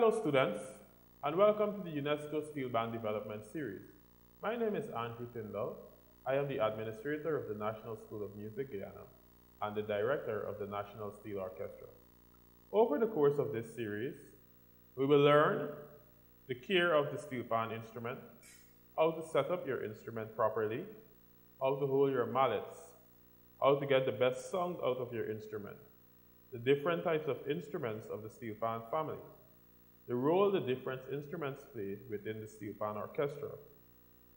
Hello students, and welcome to the UNESCO Steel Band Development Series. My name is Andrew Tyndall. I am the administrator of the National School of Music, Guyana, and the director of the National Steel Orchestra. Over the course of this series, we will learn the care of the steel pan instrument, how to set up your instrument properly, how to hold your mallets, how to get the best sound out of your instrument, the different types of instruments of the steel pan family, the role the different instruments play within the steel pan orchestra,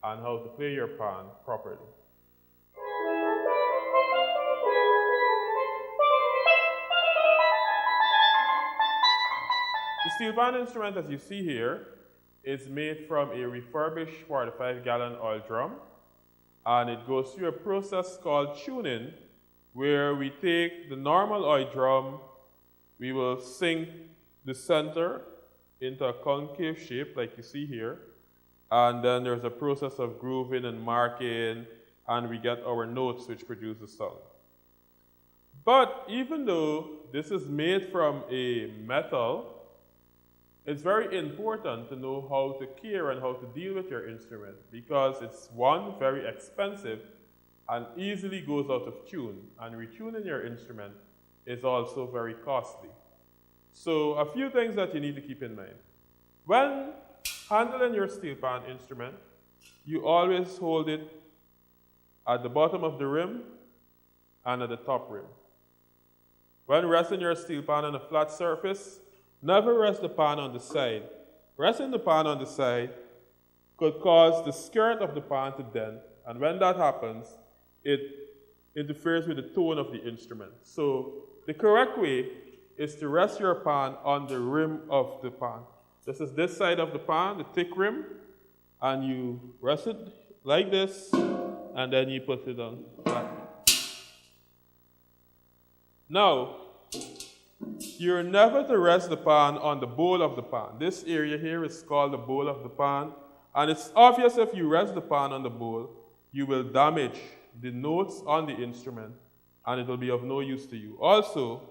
and how to play your pan properly. The steel pan instrument, as you see here, is made from a refurbished 45-gallon oil drum, and it goes through a process called tuning, where we take the normal oil drum, we will sink the center into a concave shape like you see here, and then there's a process of grooving and marking, and we get our notes which produce the sound. But even though this is made from a metal, it's very important to know how to care and how to deal with your instrument, because it's one, very expensive and easily goes out of tune, and retuning your instrument is also very costly. So a few things that you need to keep in mind. When handling your steel pan instrument, you always hold it at the bottom of the rim and at the top rim. When resting your steel pan on a flat surface, never rest the pan on the side. Resting the pan on the side could cause the skirt of the pan to dent, and when that happens, it interferes with the tone of the instrument. So the correct way is to rest your pan on the rim of the pan. This is this side of the pan, the thick rim, and you rest it like this, and then you put it on flat. Now, you're never to rest the pan on the bowl of the pan. This area here is called the bowl of the pan, and it's obvious if you rest the pan on the bowl, you will damage the notes on the instrument, and it will be of no use to you. Also,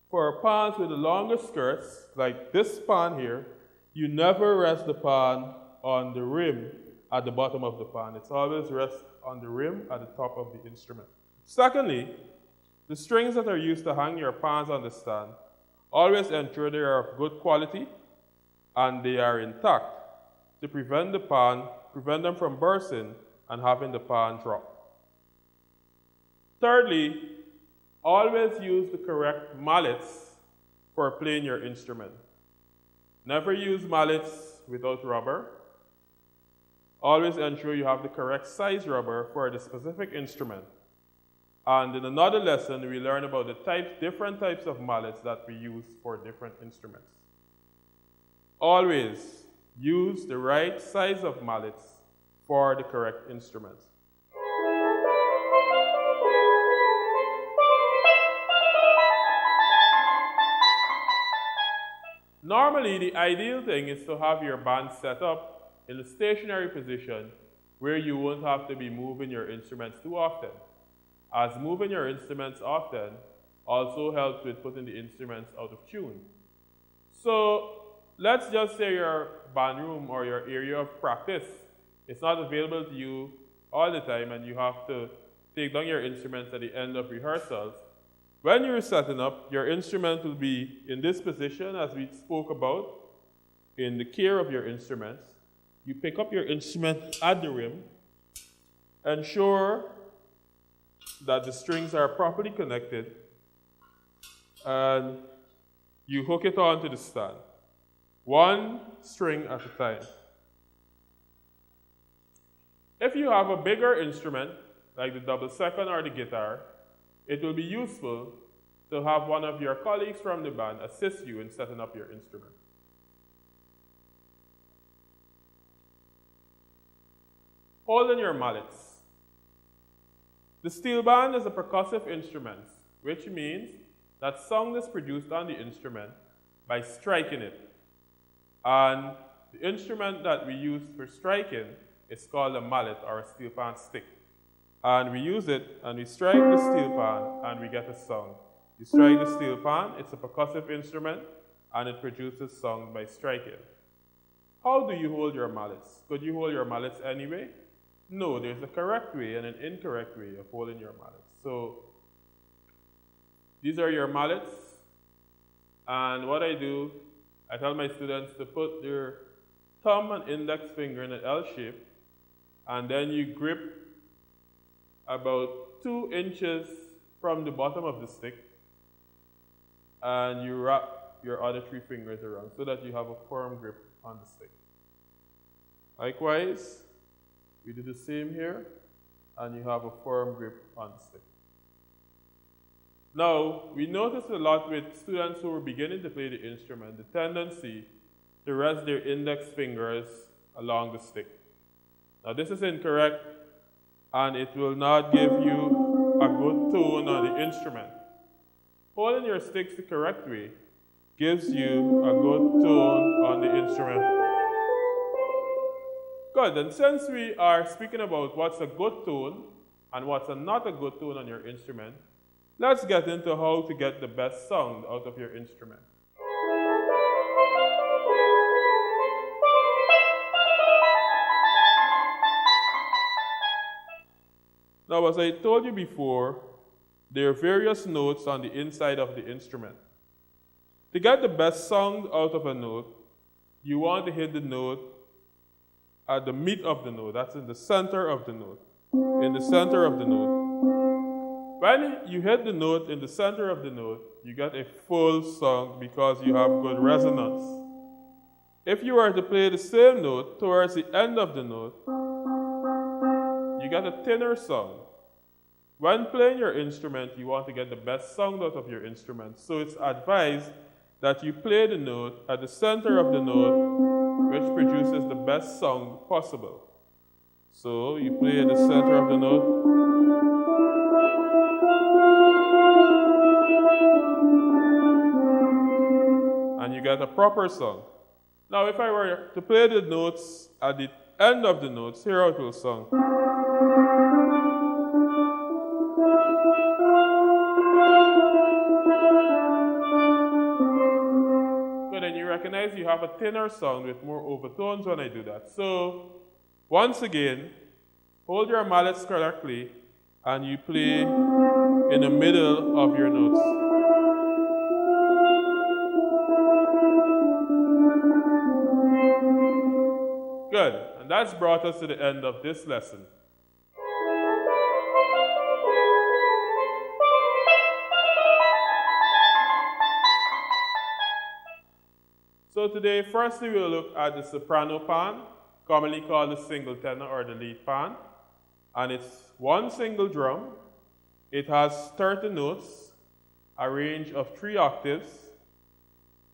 for pans with the longer skirts, like this pan here, you never rest the pan on the rim at the bottom of the pan. It's always rest on the rim at the top of the instrument. Secondly, the strings that are used to hang your pans on the stand, always ensure they are of good quality and they are intact to prevent them from bursting and having the pan drop. Thirdly, always use the correct mallets for playing your instrument. Never use mallets without rubber. Always ensure you have the correct size rubber for the specific instrument. And in another lesson, we learn about the different types of mallets that we use for different instruments. Always use the right size of mallets for the correct instruments. Normally, the ideal thing is to have your band set up in a stationary position where you won't have to be moving your instruments too often, as moving your instruments often also helps with putting the instruments out of tune. So let's just say your band room or your area of practice is not available to you all the time, and you have to take down your instruments at the end of rehearsals. When you're setting up, your instrument will be in this position, as we spoke about, in the care of your instruments. You pick up your instrument at the rim, ensure that the strings are properly connected, and you hook it onto the stand, one string at a time. If you have a bigger instrument, like the double second or the guitar, it will be useful to have one of your colleagues from the band assist you in setting up your instrument. Holding your mallets. The steel band is a percussive instrument, which means that sound is produced on the instrument by striking it. And the instrument that we use for striking is called a mallet, or a steel pan stick. And we use it, and we strike the steel pan, and we get a sound. You strike the steel pan, it's a percussive instrument, and it produces sound by striking. How do you hold your mallets? Could you hold your mallets anyway? No, there's a correct way and an incorrect way of holding your mallets. So these are your mallets, and what I do, I tell my students to put their thumb and index finger in an L shape, and then you grip about 2 inches from the bottom of the stick, and you wrap your other 3 fingers around so that you have a firm grip on the stick. Likewise, we do the same here, and you have a firm grip on the stick. Now, we notice a lot with students who are beginning to play the instrument, the tendency to rest their index fingers along the stick. Now, this is incorrect, and it will not give you a good tone on the instrument. Holding your sticks the correct way gives you a good tone on the instrument. Good, and since we are speaking about what's a good tone and what's not a good tone on your instrument, let's get into how to get the best sound out of your instrument. Now, as I told you before, there are various notes on the inside of the instrument. To get the best sound out of a note, you want to hit the note at the meat of the note. That's in the center of the note. In the center of the note. When you hit the note in the center of the note, you get a full sound because you have good resonance. If you were to play the same note towards the end of the note, you get a thinner sound. When playing your instrument, you want to get the best sound out of your instrument. So it's advised that you play the note at the center of the note, which produces the best sound possible. So you play at the center of the note. And you get a proper sound. Now, if I were to play the notes at the end of the notes, here how it will sound. So then you recognize you have a thinner sound with more overtones when I do that. So, once again, hold your mallets correctly and you play in the middle of your notes. Good, and that's brought us to the end of this lesson. So today, firstly, we'll look at the soprano pan, commonly called the single tenor or the lead pan. And it's one single drum. It has 30 notes, a range of 3 octaves,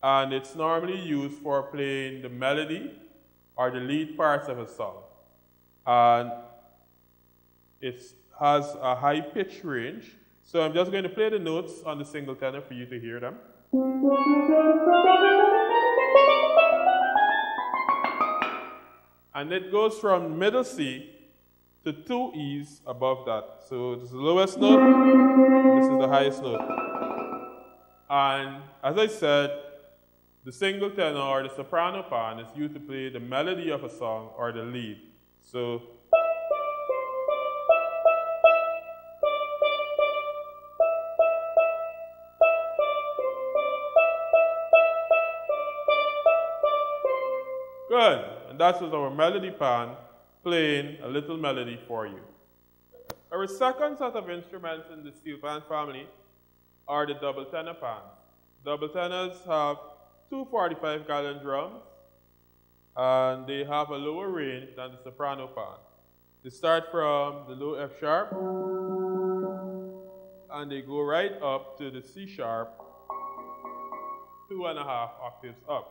and it's normally used for playing the melody or the lead parts of a song. And it has a high pitch range. So I'm just going to play the notes on the single tenor for you to hear them. And it goes from middle C to 2 E's above that. So this is the lowest note, this is the highest note. And as I said, the single tenor or the soprano pan is used to play the melody of a song or the lead. So good, and that was our melody pan playing a little melody for you. Our second set of instruments in the steel pan family are the double tenor pans. Double tenors have 2 45-gallon drums, and they have a lower range than the soprano pan. They start from the low F sharp, and they go right up to the C sharp, 2.5 octaves up.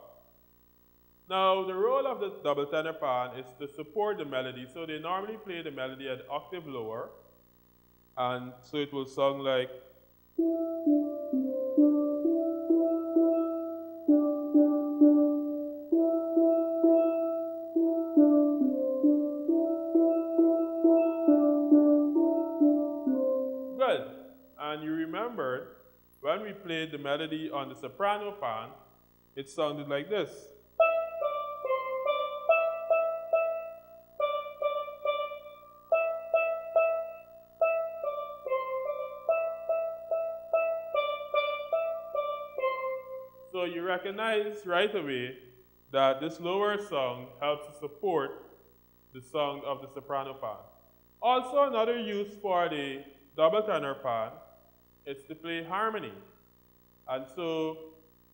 Now, the role of the double tenor pan is to support the melody, so they normally play the melody at an octave lower, and so it will sound like good. And you remembered when we played the melody on the soprano pan, it sounded like this. So you recognize right away that this lower song helps to support the song of the soprano pan. Also, another use for the double tenor pan is to play harmony. And so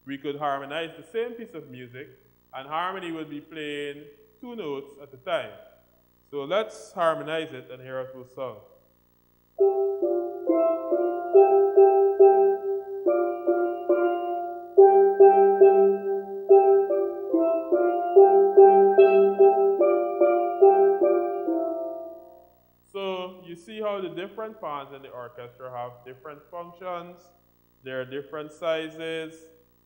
we could harmonize the same piece of music, and harmony will be playing 2 notes at a time. So let's harmonize it and hear a full song. So you see how the different pans in the orchestra have different functions. There are different sizes.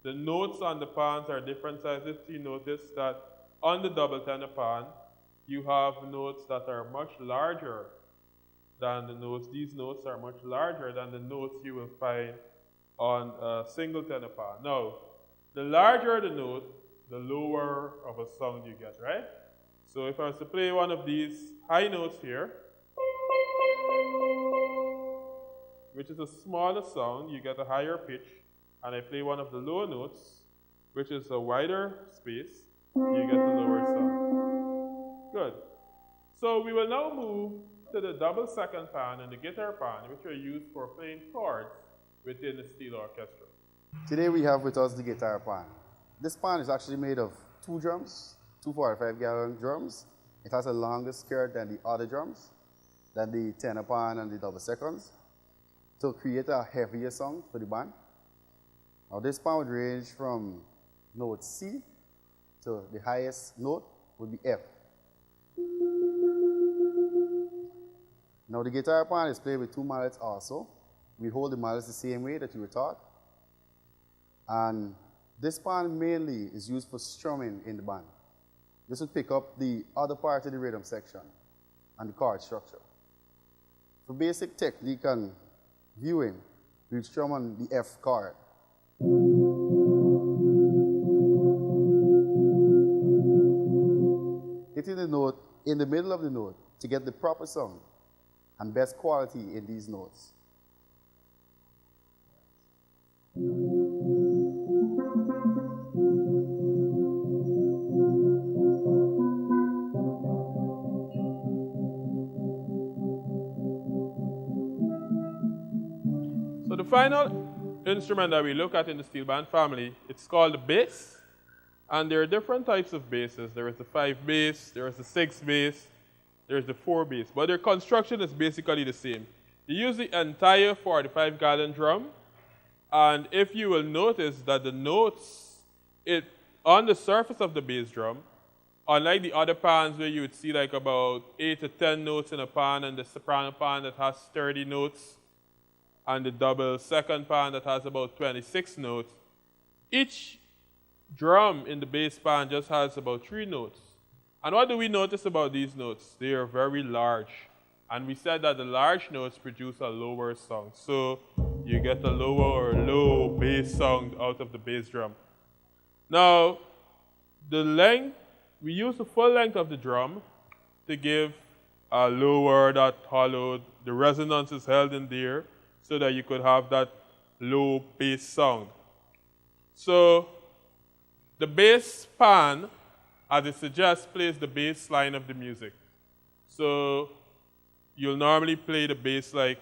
The notes on the pans are different sizes. You notice that on the double tenor pan, you have notes that are much larger than the notes. These notes are much larger than the notes you will find on a single tenor pan. Now, the larger the note, the lower of a sound you get, right? So if I was to play one of these high notes here, which is a smaller sound, you get a higher pitch, and I play one of the lower notes, which is a wider space, you get the lower sound. Good. So we will now move to the double second pan and the guitar pan, which are used for playing chords within the steel orchestra. Today we have with us the guitar pan. This pan is actually made of 2 drums, 2 45-gallon drums. It has a longer skirt than the other drums, than the tenor pan and the double seconds, to create a heavier sound for the band. Now this pan would range from note C to the highest note would be F. Now the guitar pan is played with 2 mallets also. We hold the mallets the same way that you were taught. And this pan mainly is used for strumming in the band. This would pick up the other part of the rhythm section and the chord structure. For basic technique and viewing, we would strum on the F chord. Hitting the note in the middle of the note to get the proper sound and best quality in these notes. So the final instrument that we look at in the steel band family, it's called the bass. And there are different types of basses. There is the 5 bass, there is the 6 bass, there is the 4 bass. But their construction is basically the same. You use the entire 45-gallon drum. And if you will notice that the notes on the surface of the bass drum, unlike the other pans where you would see like about 8 to 10 notes in a pan, and the soprano pan that has 30 notes, and the double second pan that has about 26 notes, each drum in the bass pan just has about 3 notes. And what do we notice about these notes? They are very large. And we said that the large notes produce a lower sound. So you get a lower or low bass sound out of the bass drum. Now, the length, we use the full length of the drum to give a lower, that hollow, the resonance is held in there so that you could have that low bass sound. So the bass pan, as it suggests, plays the bass line of the music. So you'll normally play the bass like,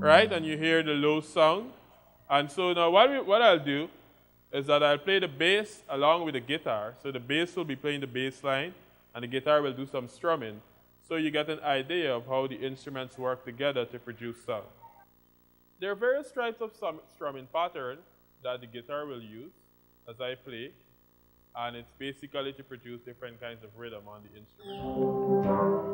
right? And you hear the low sound. And so now what I'll do is that I'll play the bass along with the guitar. So the bass will be playing the bass line, and the guitar will do some strumming. So you get an idea of how the instruments work together to produce sound. There are various types of strumming pattern that the guitar will use as I play, and it's basically to produce different kinds of rhythm on the instrument.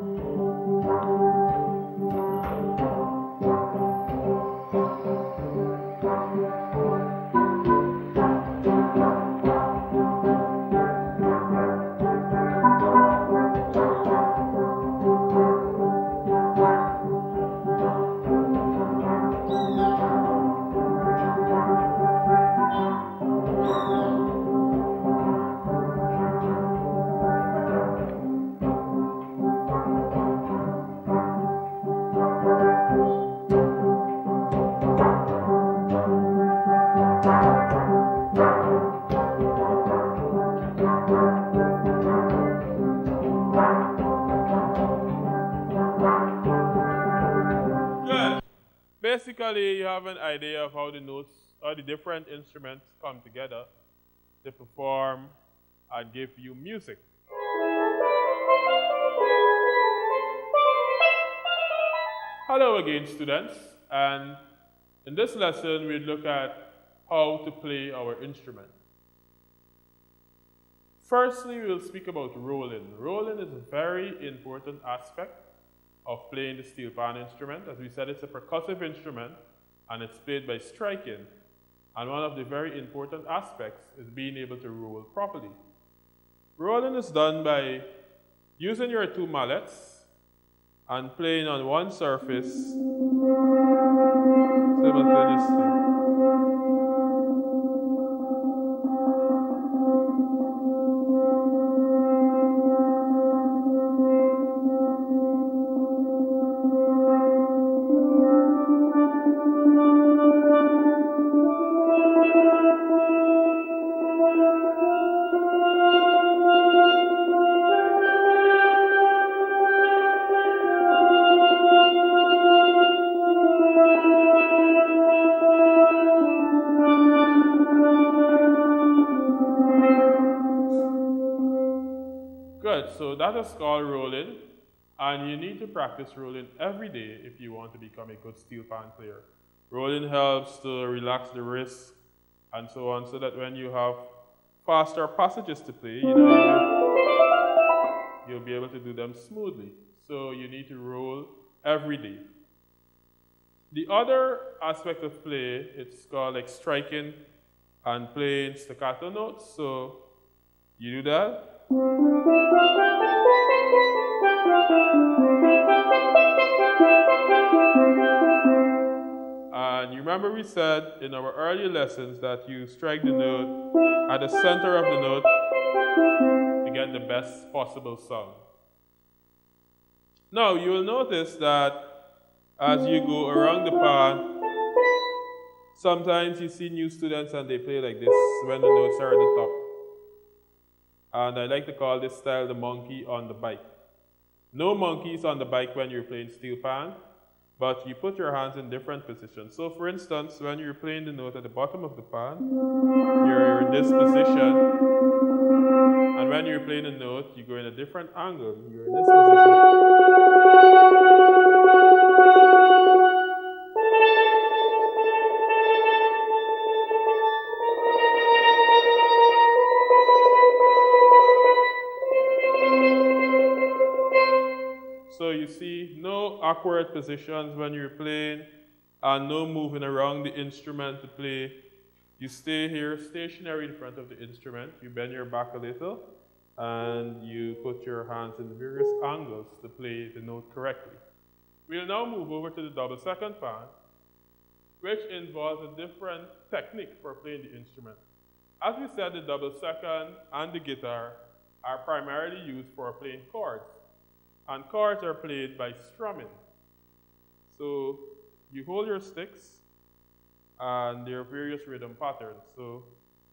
basically, you have an idea of how the notes or the different instruments come together to perform and give you music. Hello again, students, and in this lesson, we'll look at how to play our instrument. Firstly, we'll speak about rolling. Rolling is a very important aspect of playing the steel pan instrument. As we said, it's a percussive instrument, and it's played by striking. And one of the very important aspects is being able to roll properly. Rolling is done by using your two mallets and playing on one surface simultaneously. Good, so that is called rolling, and you need to practice rolling every day if you want to become a good steel pan player. Rolling helps to relax the wrist and so on, so that when you have faster passages to play, you'll be able to do them smoothly. So you need to roll every day. The other aspect of play, it's called like striking and playing staccato notes. So you do that. And you remember we said in our earlier lessons that you strike the note at the center of the note to get the best possible sound. Now you will notice that as you go around the pan, sometimes you see new students and they play like this when the notes are at the top. And I like to call this style the monkey on the bike. No monkeys on the bike when you're playing steel pan, but you put your hands in different positions. So for instance, when you're playing the note at the bottom of the pan, you're in this position. And when you're playing a note, you go in a different angle. You're in this position. So you see, no awkward positions when you're playing, and no moving around the instrument to play. You stay here stationary in front of the instrument. You bend your back a little, and you put your hands in various angles to play the note correctly. We'll now move over to the double second pan, which involves a different technique for playing the instrument. As we said, the double second and the guitar are primarily used for playing chords. And chords are played by strumming. So you hold your sticks, and there are various rhythm patterns. So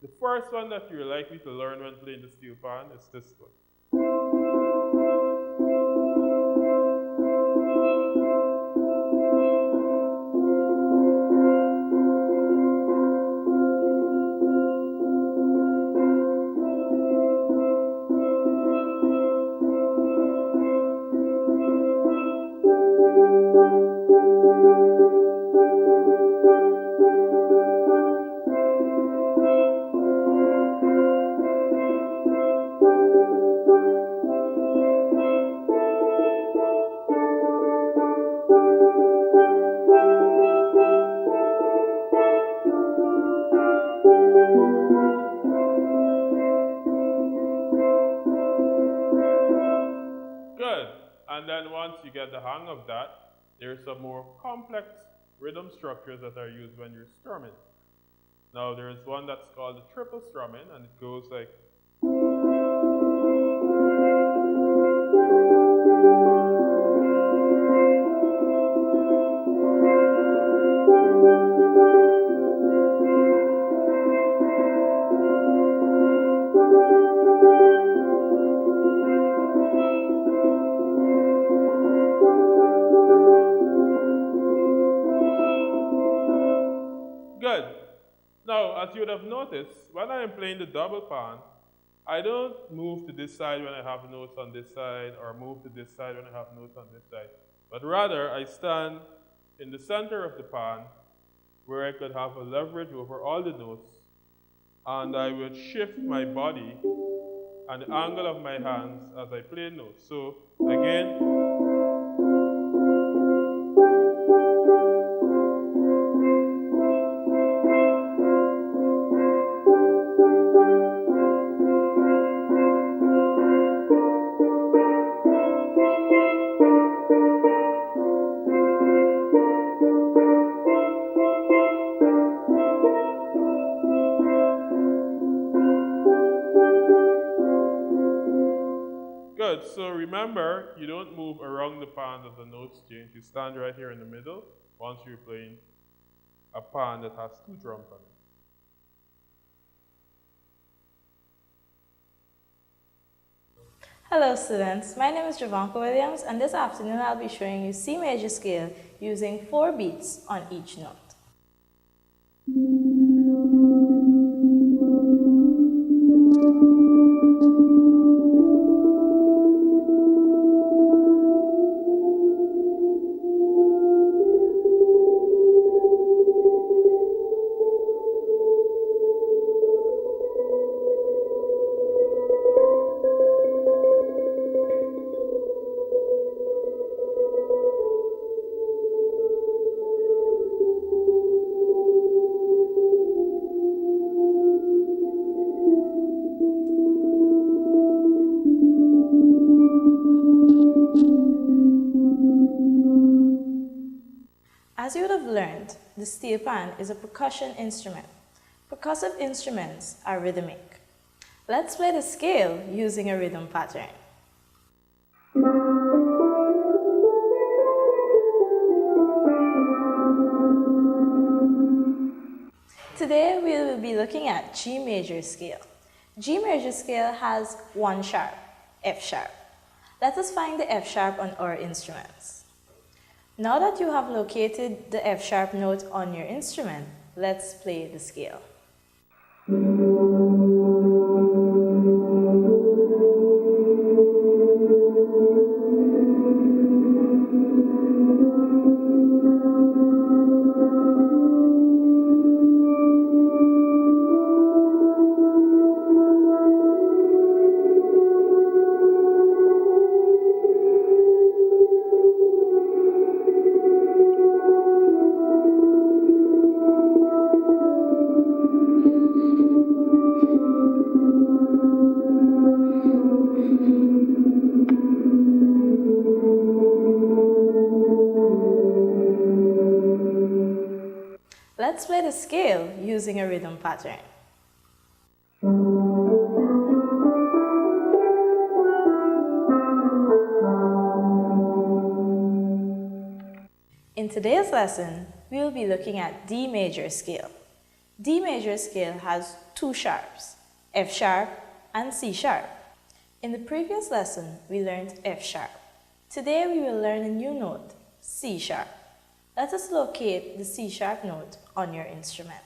the first one that you're likely to learn when playing the steel pan is this one. And then once you get the hang of that, there's some more complex rhythm structures that are used when you're strumming. Now there's one that's called the triple strumming, and it goes like Now, as you would have noticed, when I am playing the double pan, I don't move to this side when I have notes on this side, or move to this side when I have notes on this side. But rather, I stand in the center of the pan, where I could have a leverage over all the notes, and I would shift my body and the angle of my hands as I play notes. So, again, good. So remember, you don't move around the pan as the notes change. You stand right here in the middle once you're playing a pan that has two drums on it. Hello students, my name is Javanka Williams, and this afternoon I'll be showing you C major scale using 4 beats on each note. As you would have learned, the steel pan is a percussion instrument. Percussive instruments are rhythmic. Let's play the scale using a rhythm pattern. Today we will be looking at G major scale. G major scale has 1 sharp, F sharp. Let us find the F sharp on our instruments. Now that you have located the F sharp note on your instrument, let's play the scale. Let's play the scale using a rhythm pattern. In today's lesson, we will be looking at D major scale. D major scale has 2 sharps, F sharp and C sharp. In the previous lesson, we learned F sharp. Today we will learn a new note, C sharp. Let us locate the C sharp note on your instrument.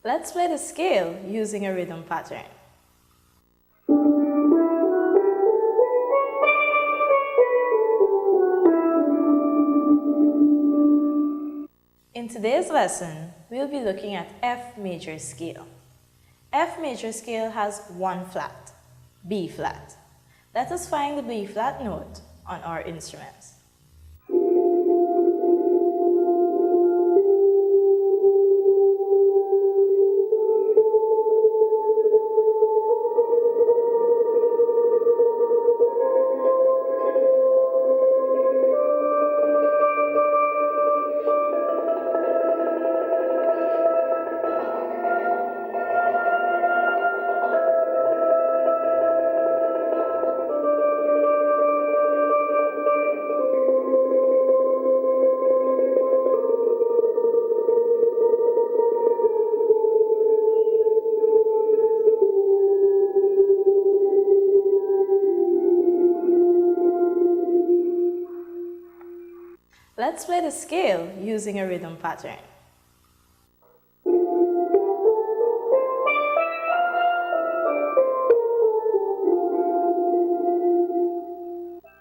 Let's play the scale using a rhythm pattern. In today's lesson, we'll be looking at F major scale. F major scale has 1 flat, B flat. Let us find the B flat note on our instruments. let's play the scale using a rhythm pattern.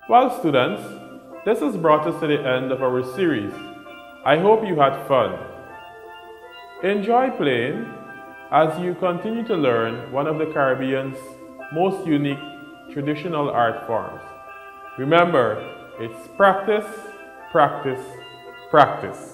Well, students, this has brought us to the end of our series. I hope you had fun. Enjoy playing as you continue to learn one of the Caribbean's most unique traditional art forms. Remember, it's practice, practice, practice.